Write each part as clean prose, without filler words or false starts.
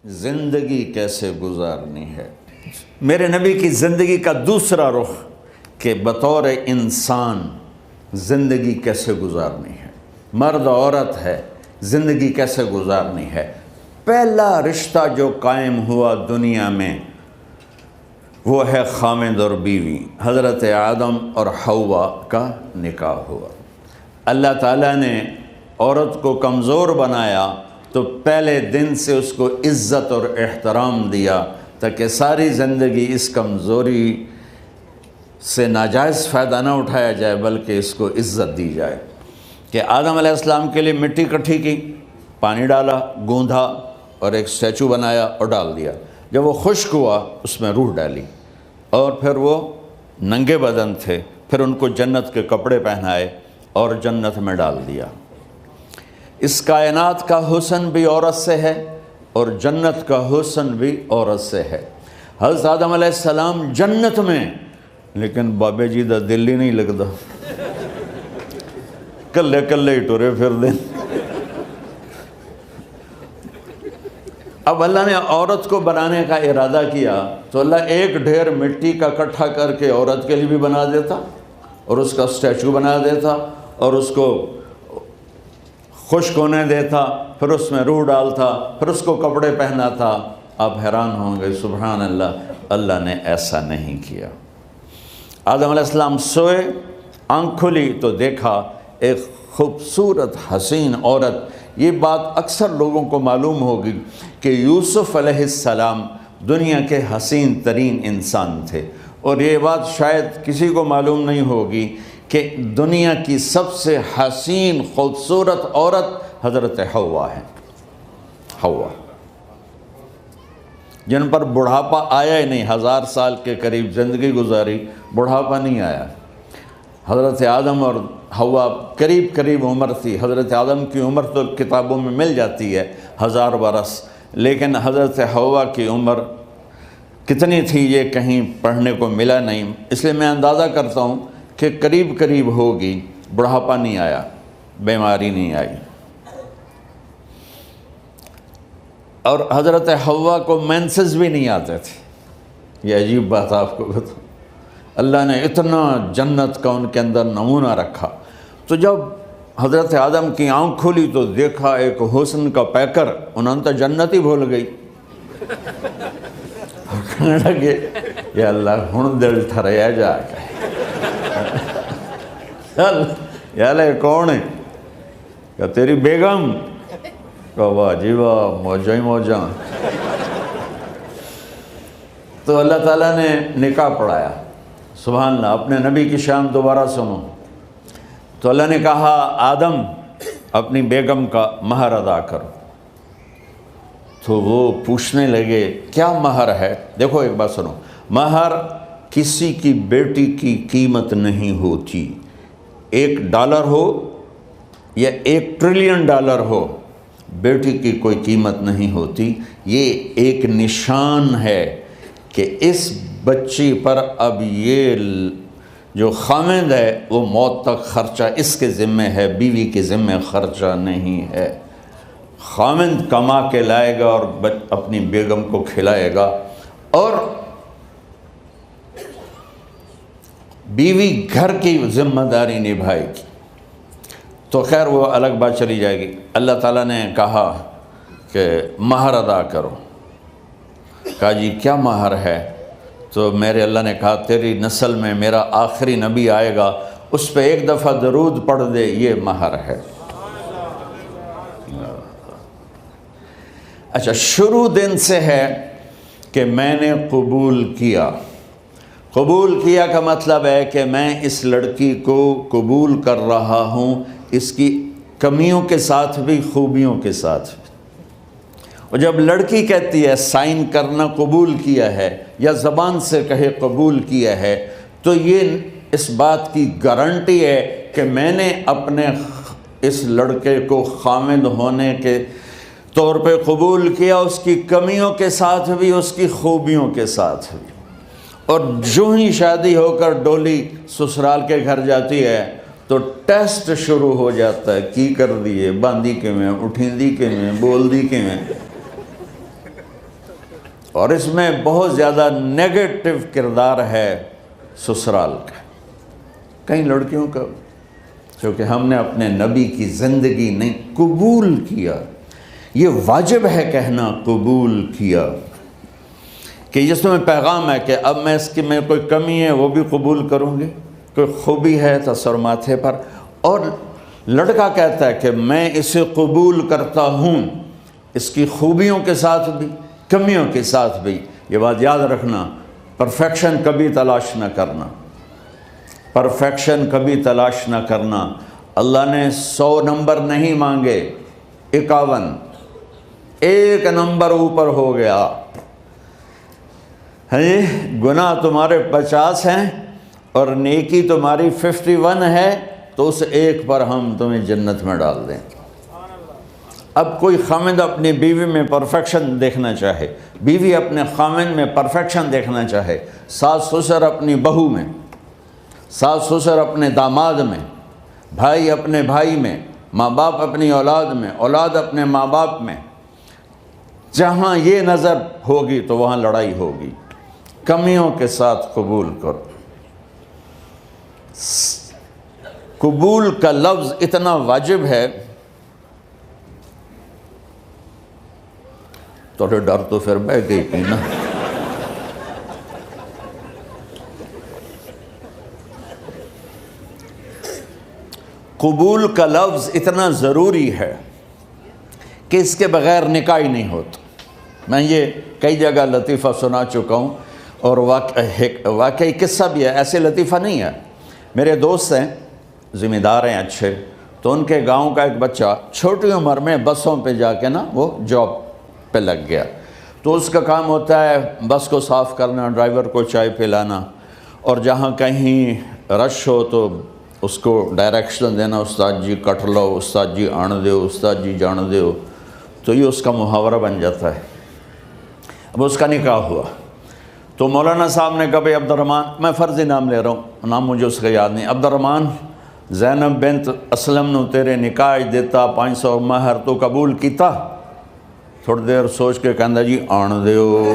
زندگی کیسے گزارنی ہے۔ میرے نبی کی زندگی کا دوسرا رخ کہ بطور انسان زندگی کیسے گزارنی ہے، مرد عورت ہے، زندگی کیسے گزارنی ہے۔ پہلا رشتہ جو قائم ہوا دنیا میں وہ ہے خامد اور بیوی، حضرت آدم اور حوا کا نکاح ہوا۔ اللہ تعالیٰ نے عورت کو کمزور بنایا تو پہلے دن سے اس کو عزت اور احترام دیا تاکہ ساری زندگی اس کمزوری سے ناجائز فائدہ نہ اٹھایا جائے بلکہ اس کو عزت دی جائے۔ کہ آدم علیہ السلام کے لیے مٹی اکٹھی کی، پانی ڈالا، گوندھا اور ایک اسٹیچو بنایا اور ڈال دیا۔ جب وہ خشک ہوا اس میں روح ڈالی اور پھر وہ ننگے بدن تھے، پھر ان کو جنت کے کپڑے پہنائے اور جنت میں ڈال دیا۔ اس کائنات کا حسن بھی عورت سے ہے اور جنت کا حسن بھی عورت سے ہے۔ حضرت آدم علیہ السلام جنت میں، لیکن بابے جی دا دل ہی نہیں لگتا، کلے کلے ہی ٹرے پھر دیں۔ اب اللہ نے عورت کو بنانے کا ارادہ کیا تو اللہ ایک ڈھیر مٹی کا اکٹھا کر کے عورت کے لیے بھی بنا دیتا اور اس کا اسٹیچو بنا دیتا اور اس کو خشک ہونے دیتا، پھر اس میں روح ڈالتا، پھر اس کو کپڑے پہناتا۔ آپ حیران ہوں گے، سبحان اللہ، اللہ نے ایسا نہیں کیا۔ آدم علیہ السلام سوئے، آنکھ کھلی تو دیکھا ایک خوبصورت حسین عورت۔ یہ بات اکثر لوگوں کو معلوم ہوگی کہ یوسف علیہ السلام دنیا کے حسین ترین انسان تھے، اور یہ بات شاید کسی کو معلوم نہیں ہوگی کہ دنیا کی سب سے حسین خوبصورت عورت حضرت حوا ہے۔ حوا جن پر بڑھاپا آیا ہی نہیں، 1000 سال کے قریب زندگی گزاری، بڑھاپا نہیں آیا۔ حضرت آدم اور حوا قریب قریب عمر تھی۔ حضرت آدم کی عمر تو کتابوں میں مل جاتی ہے 1000 برس، لیکن حضرت حوا کی عمر کتنی تھی یہ کہیں پڑھنے کو ملا نہیں، اس لیے میں اندازہ کرتا ہوں کہ قریب قریب ہوگی۔ بڑھاپا نہیں آیا، بیماری نہیں آئی۔ اور حضرت حوا کو مینسز بھی نہیں آتے تھے۔ یہ عجیب بات آپ کو بتاؤں، اللہ نے اتنا جنت کا ان کے اندر نمونہ رکھا۔ تو جب حضرت آدم کی آنکھ کھلی تو دیکھا ایک حسن کا پیکر، انہوں نے تو جنت ہی بھول گئی۔ کہنے لگے یا اللہ ہن دل ٹھریا جا کے، یا اللہ کون ہے؟ کہ تیری بیگم۔ کہ واہ جی واہ، موجاں ہی موجاں۔ تو اللہ تعالیٰ نے نکاح پڑھایا۔ سبحان اللہ، اپنے نبی کی شان دوبارہ سنو۔ تو اللہ نے کہا آدم اپنی بیگم کا مہر ادا کرو۔ تو وہ پوچھنے لگے کیا مہر ہے؟ دیکھو ایک بات سنو، مہر کسی کی بیٹی کی قیمت نہیں ہوتی۔ $1 ہو یا $1 ٹریلین ہو، بیٹی کی کوئی قیمت نہیں ہوتی۔ یہ ایک نشان ہے کہ اس بچی پر اب یہ جو خامد ہے وہ موت تک خرچہ اس کے ذمہ ہے، بیوی کے ذمہ خرچہ نہیں ہے۔ خامد کما کے لائے گا اور اپنی بیگم کو کھلائے گا، اور بیوی گھر کی ذمہ داری نبھائے گی۔ تو خیر وہ الگ بات چلی جائے گی۔ اللہ تعالیٰ نے کہا کہ مہر ادا کرو۔ کہا جی کیا مہر ہے؟ تو میرے اللہ نے کہا تیری نسل میں میرا آخری نبی آئے گا، اس پہ ایک دفعہ درود پڑھ دے، یہ مہر ہے۔ اچھا، شروع دن سے ہے کہ میں نے قبول کیا۔ قبول کیا کا مطلب ہے کہ میں اس لڑکی کو قبول کر رہا ہوں، اس کی کمیوں کے ساتھ بھی خوبیوں کے ساتھ بھی۔ اور جب لڑکی کہتی ہے سائن کرنا قبول کیا ہے، یا زبان سے کہے قبول کیا ہے، تو یہ اس بات کی گارنٹی ہے کہ میں نے اپنے اس لڑکے کو خامد ہونے کے طور پہ قبول کیا، اس کی کمیوں کے ساتھ بھی، اس کی خوبیوں کے ساتھ بھی۔ اور جو ہی شادی ہو کر ڈولی سسرال کے گھر جاتی ہے تو ٹیسٹ شروع ہو جاتا ہے، کی کر دیے، باندھی کے میں، اٹھیندی کے میں، بول دی کے میں۔ اور اس میں بہت زیادہ نیگیٹو کردار ہے سسرال کا، کئی لڑکیوں کا، کیونکہ ہم نے اپنے نبی کی زندگی نہیں قبول کیا۔ یہ واجب ہے کہنا قبول کیا، کہ جس میں پیغام ہے کہ اب میں اس کی میں کوئی کمی ہے وہ بھی قبول کروں گی، کوئی خوبی ہے تو سر ماتھے پر، اور لڑکا کہتا ہے کہ میں اسے قبول کرتا ہوں، اس کی خوبیوں کے ساتھ بھی کمیوں کے ساتھ بھی۔ یہ بات یاد رکھنا، پرفیکشن کبھی تلاش نہ کرنا، پرفیکشن کبھی تلاش نہ کرنا۔ اللہ نے 100 نمبر نہیں مانگے، 51، ایک نمبر اوپر ہو گیا۔ گناہ تمہارے 50 ہیں اور نیکی تمہاری 51 ہے، تو اس ایک پر ہم تمہیں جنت میں ڈال دیں۔ اب کوئی خامند اپنی بیوی میں پرفیکشن دیکھنا چاہے، بیوی اپنے خامند میں پرفیکشن دیکھنا چاہے، ساس سسر اپنی بہو میں، ساس سسر اپنے داماد میں، بھائی اپنے بھائی میں، ماں باپ اپنی اولاد میں، اولاد اپنے ماں باپ میں، جہاں یہ نظر ہوگی تو وہاں لڑائی ہوگی۔ کمیوں کے ساتھ قبول کرو۔ قبول کا لفظ اتنا واجب ہے، تو ڈر تو پھر بہ گئی تھی نا۔ قبول کا لفظ اتنا ضروری ہے کہ اس کے بغیر نکاح ہی نہیں ہوتا۔ میں یہ کئی جگہ لطیفہ سنا چکا ہوں، اور واقعی قصہ بھی ہے، ایسے لطیفہ نہیں ہے۔ میرے دوست ہیں، ذمہ دار ہیں اچھے، تو ان کے گاؤں کا ایک بچہ چھوٹی عمر میں بسوں پہ جا کے نا وہ جاب پہ لگ گیا، تو اس کا کام ہوتا ہے بس کو صاف کرنا، ڈرائیور کو چائے پلانا، اور جہاں کہیں رش ہو تو اس کو ڈائریکشن دینا، استاد جی کٹ لو، استاد جی آن دیو، استاد جی جان دیو، تو یہ اس کا محاورہ بن جاتا ہے۔ اب اس کا نکاح ہوا تو مولانا صاحب نے کہا بھائی عبد الرحمن، میں فرضی نام لے رہا ہوں، نام مجھے اس کا یاد نہیں، عبد الرحمن زینب بنت اسلم نو تیرے نکاح دیتا 500 مہر تو قبول کیتا؟ تھوڑی دیر سوچ کے کہندا جی آن دیو۔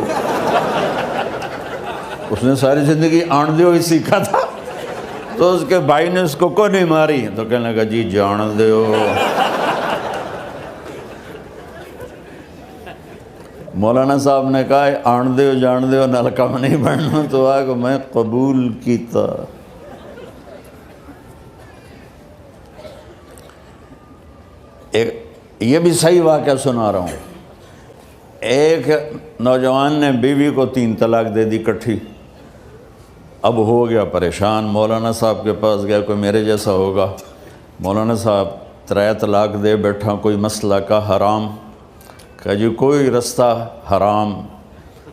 اس نے ساری زندگی آن دیو ہی سیکھا تھا، تو اس کے بھائی نے اس کو کوئی نہیں ماری، تو کہنے لگا جی جان دیو۔ مولانا صاحب نے کہا آن دیو جان دیو نال کم نہیں بننا، تو آگا میں قبول کیتا۔ یہ بھی صحیح واقعہ سنا رہا ہوں۔ ایک نوجوان نے بیوی کو 3 طلاق دے دی کٹھی، اب ہو گیا پریشان، مولانا صاحب کے پاس گیا، کوئی میرے جیسا ہوگا، مولانا صاحب 3 طلاق دے بیٹھا، کوئی مسئلہ کا حرام؟ کہا جی کوئی رستہ حرام،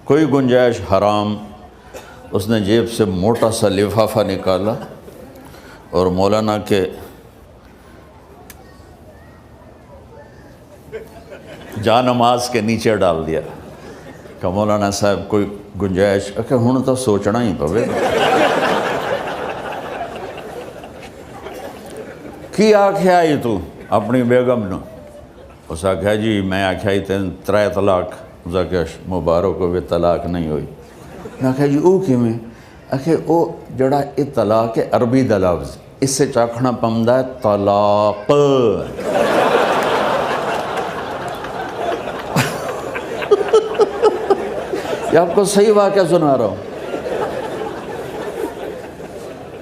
کوئی گنجائش حرام۔ اس نے جیب سے موٹا سا لفافہ نکالا اور مولانا کے جا نماز کے نیچے ڈال دیا، کہ مولانا صاحب کوئی گنجائش؟ کہ ہن تو سوچنا ہی پوے۔ کی آکھیا ہی تو اپنی بیگم نو؟ اس آکھیا جی میں آکھیا ہی 3 طلاق، اس آکھیا مبارک ہوئے طلاق نہیں ہوئی۔ میں آکھیا جی او کیویں؟ آکھیا او جڑا یہ طلاق ہے عربی دا لفظ، اس سے چاکھنا پمدا ہے طلاق۔ یہ آپ کو صحیح واقعہ سنا رہا ہوں۔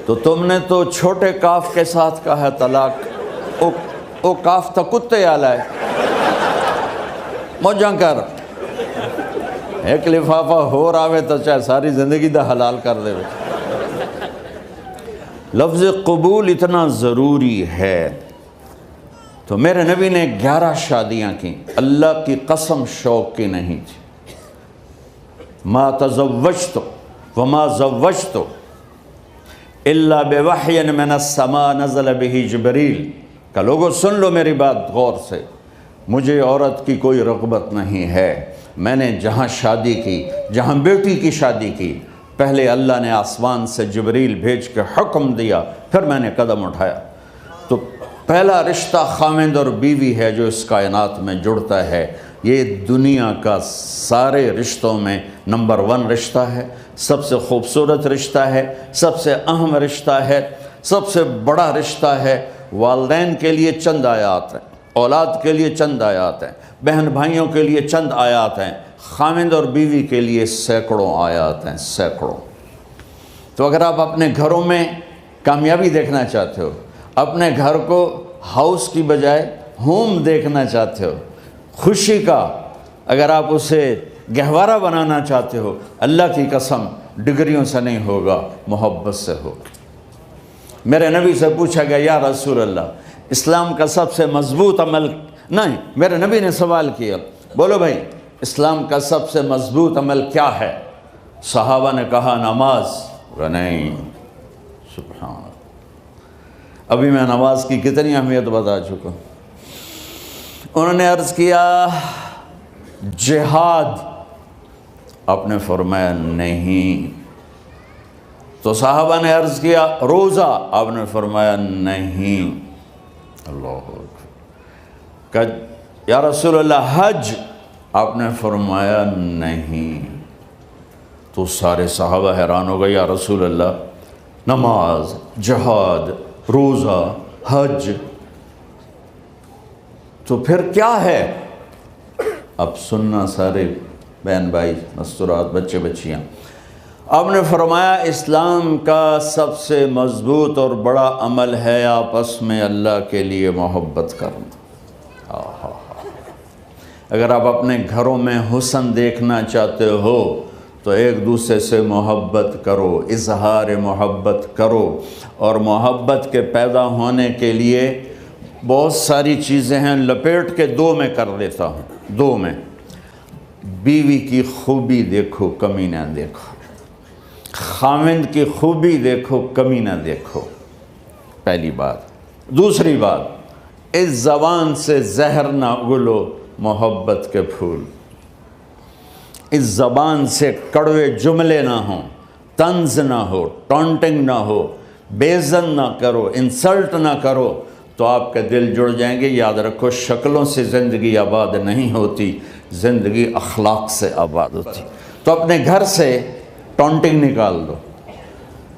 تو تم نے تو چھوٹے کاف کے ساتھ کہا ہے طلاق، او کاف تا کتے آلا ہے، موجاں کر، ایک لفافہ ہو راوے تو چاہے ساری زندگی دا حلال کر دے۔ لفظ قبول اتنا ضروری ہے۔ تو میرے نبی نے 11 شادیاں کی، اللہ کی قسم شوق کی نہیں تھی۔ ما تزوجت وما زوجت الا بوحی من السماء نزل به جبریل، کہ لوگوں سن لو میری بات غور سے، مجھے عورت کی کوئی رغبت نہیں ہے، میں نے جہاں شادی کی، جہاں بیٹی کی شادی کی، پہلے اللہ نے آسمان سے جبریل بھیج کے حکم دیا، پھر میں نے قدم اٹھایا۔ تو پہلا رشتہ خامند اور بیوی ہے جو اس کائنات میں جڑتا ہے، یہ دنیا کا سارے رشتوں میں نمبر 1 رشتہ ہے، سب سے خوبصورت رشتہ ہے، سب سے اہم رشتہ ہے، سب سے بڑا رشتہ ہے۔ والدین کے لیے چند آیات ہیں، اولاد کے لیے چند آیات ہیں، بہن بھائیوں کے لیے چند آیات ہیں، خاوند اور بیوی کے لیے سینکڑوں آیات ہیں، سینکڑوں۔ تو اگر آپ اپنے گھروں میں کامیابی دیکھنا چاہتے ہو، اپنے گھر کو ہاؤس کی بجائے ہوم دیکھنا چاہتے ہو، خوشی کا اگر آپ اسے گہوارہ بنانا چاہتے ہو، اللہ کی قسم ڈگریوں سے نہیں ہوگا، محبت سے ہوگا۔ میرے نبی سے پوچھا گیا یا رسول اللہ اسلام کا سب سے مضبوط عمل، نہیں، میرے نبی نے سوال کیا، بولو بھائی اسلام کا سب سے مضبوط عمل کیا ہے؟ صحابہ نے کہا نماز۔ نہیں، سبحان اللہ، ابھی میں نماز کی کتنی اہمیت بتا چکا ہوں۔ انہوں نے عرض کیا جہاد، آپ نے فرمایا نہیں۔ تو صحابہ نے عرض کیا روزہ، آپ نے فرمایا نہیں۔ اللہ اکبر۔ کہ یا رسول اللہ حج، آپ نے فرمایا نہیں۔ تو سارے صحابہ حیران ہو گئے، یا رسول اللہ نماز، جہاد، روزہ، حج، تو پھر کیا ہے؟ اب سننا سارے بہن بھائی، مستورات، بچے بچیاں، آپ نے فرمایا اسلام کا سب سے مضبوط اور بڑا عمل ہے آپس میں اللہ کے لیے محبت کرنا۔ اگر آپ اپنے گھروں میں حسن دیکھنا چاہتے ہو تو ایک دوسرے سے محبت کرو، اظہار محبت کرو، اور محبت کے پیدا ہونے کے لیے بہت ساری چیزیں ہیں، لپیٹ کے 2 میں کر لیتا ہوں، 2 میں۔ بیوی کی خوبی دیکھو، کمی نہ دیکھو، خاوند کی خوبی دیکھو، کمی نہ دیکھو، پہلی بات۔ دوسری بات، اس زبان سے زہر نہ اگلو محبت کے پھول، اس زبان سے کڑوے جملے نہ ہوں، طنز نہ ہو، ٹانٹنگ نہ ہو، بےعزت نہ کرو، انسلٹ نہ کرو، تو آپ کے دل جڑ جائیں گے۔ یاد رکھو شکلوں سے زندگی آباد نہیں ہوتی، زندگی اخلاق سے آباد ہوتی۔ تو اپنے گھر سے ٹانٹنگ نکال دو۔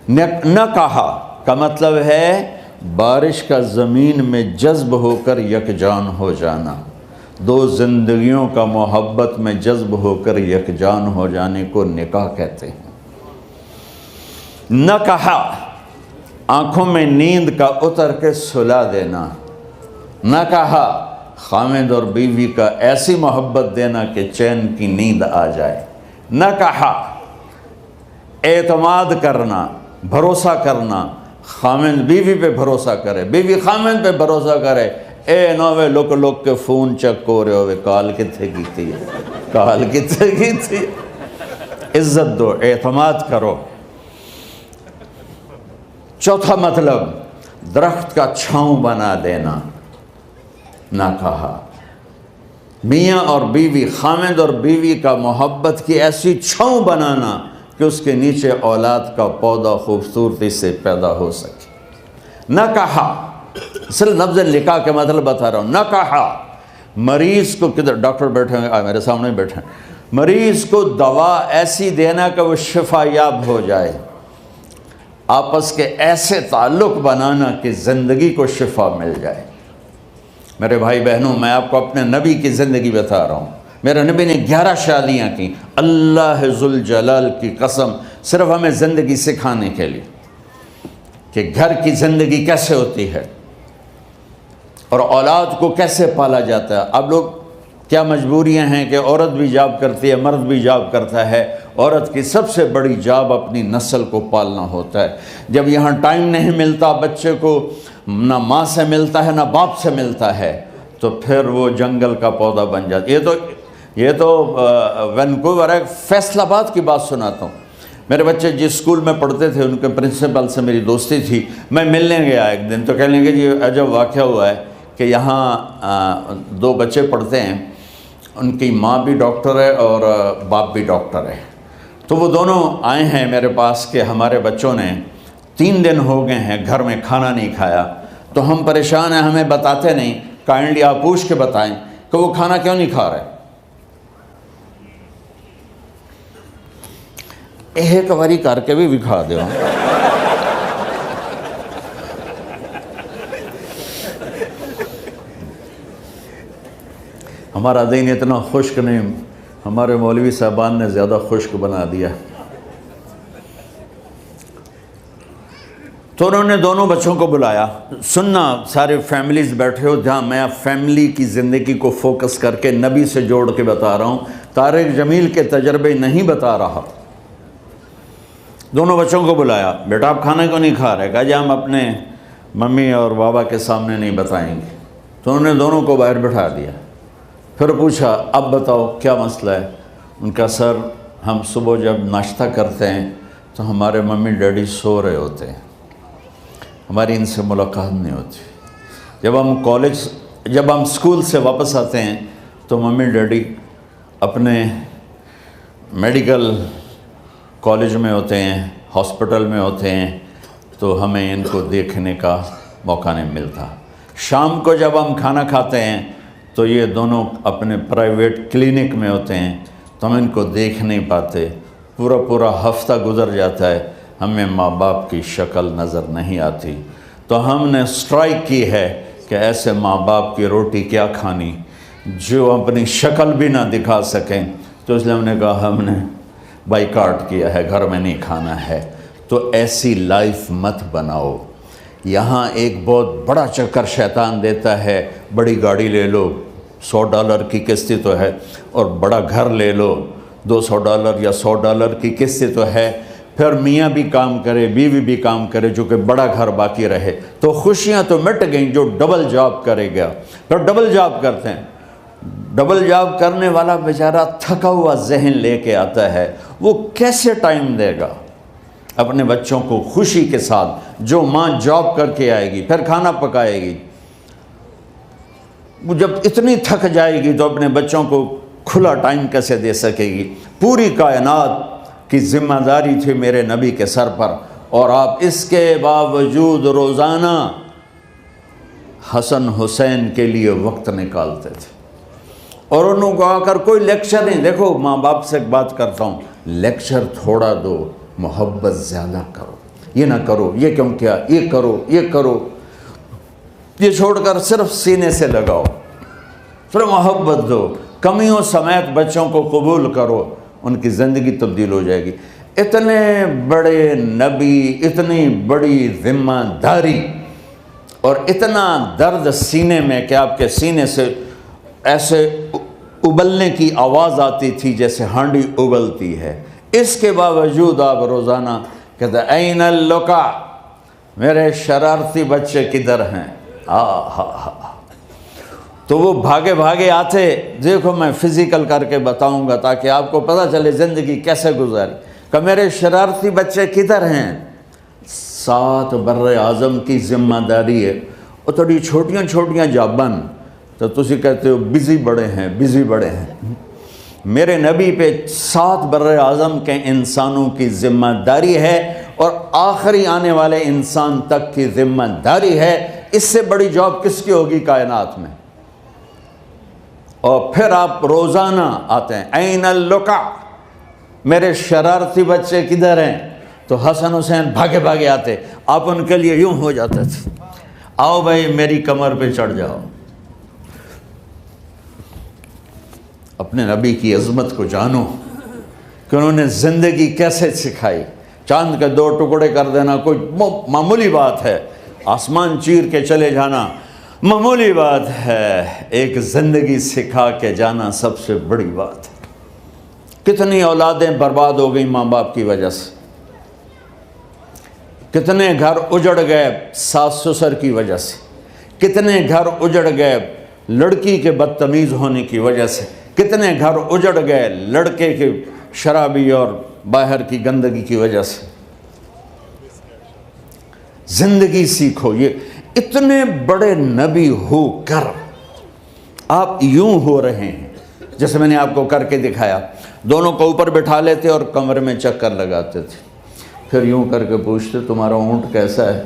نہ کہا کا مطلب ہے بارش کا زمین میں جذب ہو کر یکجان ہو جانا، 2 زندگیوں کا محبت میں جذب ہو کر یکجان ہو جانے کو نکاح کہتے ہیں۔ نہ کہا آنکھوں میں نیند کا اتر کے سلا دینا، نہ کہا خاوند اور بیوی کا ایسی محبت دینا کہ چین کی نیند آ جائے، نہ کہا اعتماد کرنا، بھروسہ کرنا، خاوند بیوی پہ بھروسہ کرے، بیوی خاوند پہ بھروسہ کرے۔ اے نوے لوک لوک کے فون چیک ہو رہے ہوئے، کال کتنے کی تھی، کال کتنے کی تھی۔ عزت دو، اعتماد کرو۔ چوتھا مطلب درخت کا چھاؤں بنا دینا، نہ کہا میاں اور بیوی، خاوند اور بیوی کا محبت کی ایسی چھاؤں بنانا کہ اس کے نیچے اولاد کا پودا خوبصورتی سے پیدا ہو سکے۔ نہ کہا، صرف لفظ نکاح کے مطلب بتا رہا ہوں، نہ کہا مریض کو، کدھر ڈاکٹر بیٹھے ہیں، میرے سامنے بیٹھے ہیں، مریض کو دوا ایسی دینا کہ وہ شفا یاب ہو جائے، آپس کے ایسے تعلق بنانا کہ زندگی کو شفا مل جائے۔ میرے بھائی بہنوں، میں آپ کو اپنے نبی کی زندگی بتا رہا ہوں۔ میرے نبی نے 11 شادیاں کی، اللہ ذوالجلال کی قسم، صرف ہمیں زندگی سکھانے کے لیے کہ گھر کی زندگی کیسے ہوتی ہے اور اولاد کو کیسے پالا جاتا ہے۔ اب لوگ کیا مجبوریاں ہیں کہ عورت بھی جاب کرتی ہے، مرد بھی جاب کرتا ہے۔ عورت کی سب سے بڑی جاب اپنی نسل کو پالنا ہوتا ہے۔ جب یہاں ٹائم نہیں ملتا بچے کو، نہ ماں سے ملتا ہے نہ باپ سے ملتا ہے، تو پھر وہ جنگل کا پودا بن جاتا ہے۔ یہ تو وینکوور ہے، فیصل آباد کی بات سناتا ہوں۔ میرے بچے جس اسکول میں پڑھتے تھے ان کے پرنسپل سے میری دوستی تھی، میں ملنے گیا ایک دن، تو کہنے لگے جی عجب واقعہ ہوا ہے کہ یہاں 2 بچے پڑھتے ہیں، ان کی ماں بھی ڈاکٹر ہے اور باپ بھی ڈاکٹر ہے، تو وہ دونوں آئے ہیں میرے پاس کہ ہمارے بچوں نے 3 دن ہو گئے ہیں گھر میں کھانا نہیں کھایا، تو ہم پریشان ہیں، ہمیں بتاتے نہیں، کائنڈلی آپ پوچھ کے بتائیں کہ وہ کھانا کیوں نہیں کھا رہے۔ ایک باری کر کے بھی دکھا دو. ہمارا دین اتنا خشک نہیں، ہمارے مولوی صاحبان نے زیادہ خشک بنا دیا. تو انہوں نے دونوں بچوں کو بلایا. سننا، سارے فیملیز بیٹھے ہو جہاں میں فیملی کی زندگی کو فوکس کر کے نبی سے جوڑ کے بتا رہا ہوں، طارق جمیل کے تجربے نہیں بتا رہا. دونوں بچوں کو بلایا. بیٹا آپ کھانے کو نہیں کھا رہے؟ کہا جی ہم اپنے ممی اور بابا کے سامنے نہیں بتائیں گے. تو انہوں نے دونوں کو باہر بٹھا دیا. پھر پوچھا اب بتاؤ کیا مسئلہ ہے؟ ان کا سر ہم صبح جب ناشتہ کرتے ہیں تو ہمارے ممی ڈیڈی سو رہے ہوتے ہیں، ہماری ان سے ملاقات نہیں ہوتی. جب ہم اسکول سے واپس آتے ہیں تو ممی ڈیڈی اپنے میڈیکل کالج میں ہوتے ہیں، ہاسپٹل میں ہوتے ہیں، تو ہمیں ان کو دیکھنے کا موقع نہیں ملتا. شام کو جب ہم کھانا کھاتے ہیں تو یہ دونوں اپنے پرائیویٹ کلینک میں ہوتے ہیں، تو ہم ان کو دیکھ نہیں پاتے. پورا ہفتہ گزر جاتا ہے، ہمیں ماں باپ کی شکل نظر نہیں آتی. تو ہم نے سٹرائک کی ہے کہ ایسے ماں باپ کی روٹی کیا کھانی جو اپنی شکل بھی نہ دکھا سکیں. تو اس لیے ہم نے کہا ہم نے بائیکاٹ کیا ہے، گھر میں نہیں کھانا ہے. تو ایسی لائف مت بناؤ. یہاں ایک بہت بڑا چکر شیطان دیتا ہے، بڑی گاڑی لے لو، $100 کی قسط تو ہے، اور بڑا گھر لے لو، $200 یا $100 کی قسط تو ہے. پھر میاں بھی کام کرے، بیوی بھی کام کرے، جو کہ بڑا گھر باقی رہے، تو خوشیاں تو مٹ گئیں. جو ڈبل جاب کرے گا، پھر ڈبل جاب کرتے ہیں. ڈبل جاب کرنے والا بیچارہ تھکا ہوا ذہن لے کے آتا ہے، وہ کیسے ٹائم دے گا اپنے بچوں کو خوشی کے ساتھ؟ جو ماں جاب کر کے آئے گی پھر کھانا پکائے گی، وہ جب اتنی تھک جائے گی تو اپنے بچوں کو کھلا ٹائم کیسے دے سکے گی؟ پوری کائنات کی ذمہ داری تھی میرے نبی کے سر پر، اور آپ اس کے باوجود روزانہ حسن حسین کے لیے وقت نکالتے تھے. اور انہوں کو آ کر کوئی لیکچر نہیں. دیکھو ماں باپ سے ایک بات کرتا ہوں، لیکچر تھوڑا دو، محبت زیادہ کرو. یہ نہ کرو، یہ کیوں کیا، یہ کرو، یہ کرو، یہ چھوڑ کر صرف سینے سے لگاؤ، صرف محبت دو. کمیوں سمیت بچوں کو قبول کرو، ان کی زندگی تبدیل ہو جائے گی. اتنے بڑے نبی، اتنی بڑی ذمہ داری، اور اتنا درد سینے میں کہ آپ کے سینے سے ایسے ابلنے کی آواز آتی تھی جیسے ہانڈی ابلتی ہے. اس کے باوجود آپ روزانہ کہتے این اللقا، میرے شرارتی بچے کدھر ہیں؟ تو وہ بھاگے بھاگے آتے. دیکھو میں فزیکل کر کے بتاؤں گا تاکہ آپ کو پتہ چلے زندگی کیسے گزاری. کہ میرے شرارتی بچے کدھر ہیں؟ 7 بر اعظم کی ذمہ داری ہے. اور تھوڑی چھوٹیاں جابن تو تسی کہتے ہو بزی بڑے ہیں، بزی بڑے ہیں. میرے نبی پہ 7 بر اعظم کے انسانوں کی ذمہ داری ہے، اور آخری آنے والے انسان تک کی ذمہ داری ہے. اس سے بڑی جاب کس کی ہوگی کائنات میں؟ اور پھر آپ روزانہ آتے ہیں این اللقا، میرے شرارتی بچے کدھر ہیں؟ تو حسن حسین بھاگے بھاگے آتے. آپ ان کے لیے یوں ہو جاتے تھے، آؤ بھائی میری کمر پہ چڑھ جاؤ. اپنے نبی کی عظمت کو جانو کہ انہوں نے زندگی کیسے سکھائی. چاند کے 2 ٹکڑے کر دینا کوئی معمولی بات ہے، آسمان چیر کے چلے جانا معمولی بات ہے، ایک زندگی سکھا کے جانا سب سے بڑی بات ہے. کتنی اولادیں برباد ہو گئی ماں باپ کی وجہ سے، کتنے گھر اجڑ گئے ساس سسر کی وجہ سے، کتنے گھر اجڑ گئے لڑکی کے بدتمیز ہونے کی وجہ سے، کتنے گھر اجڑ گئے لڑکے کے شرابی اور باہر کی گندگی کی وجہ سے. زندگی سیکھو. یہ اتنے بڑے نبی ہو کر آپ یوں ہو رہے ہیں جیسے میں نے آپ کو کر کے دکھایا. دونوں کو اوپر بٹھا لیتے اور کمرے میں چکر لگاتے تھے، پھر یوں کر کے پوچھتے تمہارا اونٹ کیسا ہے؟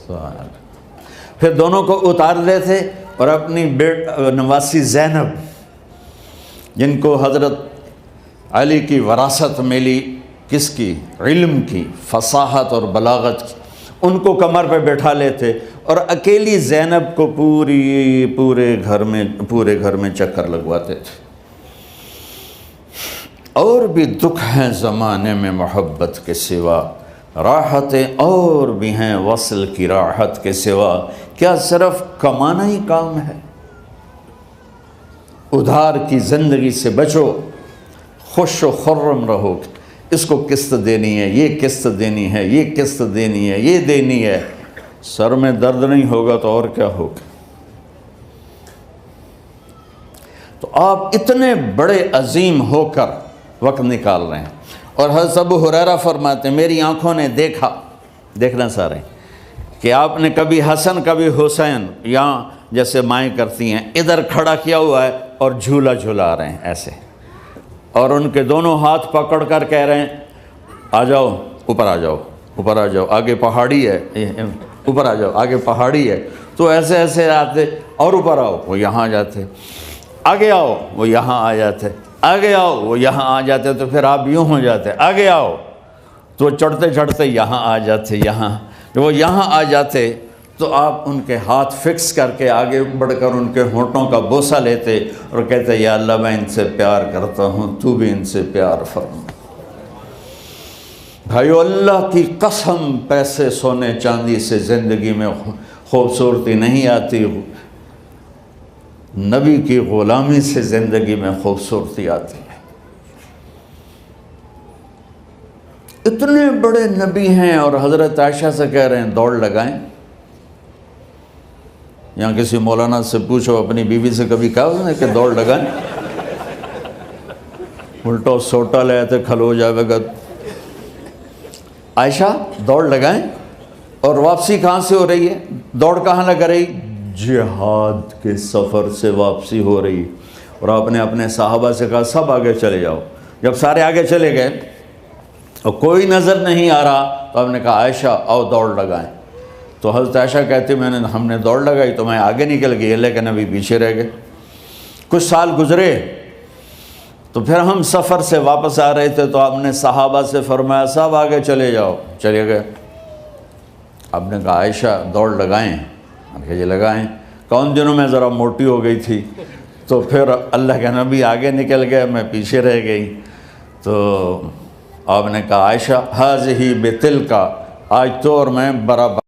سوال. پھر دونوں کو اتار دیتے اور اپنی نواسی زینب، جن کو حضرت علی کی وراثت ملی کس کی؟ علم کی، فصاحت اور بلاغت کی، ان کو کمر پہ بٹھا لیتے اور اکیلی زینب کو پورے گھر میں چکر لگواتے تھے۔ اور بھی دکھ ہیں زمانے میں محبت کے سوا، راحتیں اور بھی ہیں وصل کی راحت کے سوا، کیا صرف کمانا ہی کام ہے؟ ادھار کی زندگی سے بچو، خوش و خرم رہو، اس کو قسط دینی ہے، یہ قسط دینی ہے، یہ قسط دینی ہے، یہ دینی ہے، سر میں درد نہیں ہوگا تو اور کیا ہوگا؟ تو آپ اتنے بڑے عظیم ہو کر وقت نکال رہے ہیں، اور حضرت ابو ہریرہ فرماتے ہیں میری آنکھوں نے دیکھنا سارے کہ آپ نے کبھی حسن کبھی حسین یہاں جیسے مائیں کرتی ہیں ادھر کھڑا کیا ہوا ہے اور جھولا جھلا رہے ہیں ایسے، اور ان کے دونوں ہاتھ پکڑ کر کہہ رہے ہیں آ جاؤ اوپر آ جاؤ، اوپر آ جاؤ، آگے پہاڑی ہے، اوپر آ جاؤ، آگے پہاڑی ہے، تو ایسے ایسے آتے، اور اوپر آؤ، وہ یہاں آ جاتے، آگے آؤ، وہ یہاں آ جاتے، آگے آؤ، وہ یہاں آ جاتے، تو پھر آپ یوں ہو جاتے، آگے آؤ، تو چڑھتے چڑھتے یہاں آ جاتے، جب وہ یہاں آ جاتے تو آپ ان کے ہاتھ فکس کر کے آگے بڑھ کر ان کے ہونٹوں کا بوسہ لیتے اور کہتے یا اللہ میں ان سے پیار کرتا ہوں، تو بھی ان سے پیار فرما۔ بھائیو اللہ کی قسم، پیسے سونے چاندی سے زندگی میں خوبصورتی نہیں آتی، نبی کی غلامی سے زندگی میں خوبصورتی آتی ہے۔ اتنے بڑے نبی ہیں اور حضرت عائشہ سے کہہ رہے ہیں دوڑ لگائیں۔ یہاں کسی مولانا سے پوچھو اپنی بیوی سے کبھی کہا اس نے کہ دوڑ لگائیں؟ الٹا سوٹا لے تے کھلو جاوے گا۔ عائشہ دوڑ لگائیں، اور واپسی کہاں سے ہو رہی ہے؟ دوڑ کہاں لگ رہی؟ جہاد کے سفر سے واپسی ہو رہی، اور آپ نے اپنے صحابہ سے کہا سب آگے چلے جاؤ۔ جب سارے آگے چلے گئے اور کوئی نظر نہیں آ رہا تو آپ نے کہا عائشہ آؤ دوڑ لگائیں، تو حضرت عائشہ کہتے ہم نے دوڑ لگائی تو میں آگے نکل گئی لیکن ابھی پیچھے رہ گئے۔ کچھ سال گزرے تو پھر ہم سفر سے واپس آ رہے تھے تو آپ نے صحابہ سے فرمایا سب آگے چلے جاؤ، چلے گئے۔ آپ نے کہا عائشہ دوڑ لگائیں؟ میں نے کہا جی لگائیں۔ کون دنوں میں ذرا موٹی ہو گئی تھی تو پھر اللہ کے نبی آگے نکل گئے، میں پیچھے رہ گئی، تو آپ نے کہا عائشہ ہذہ بتلک، آج تو اور میں برابر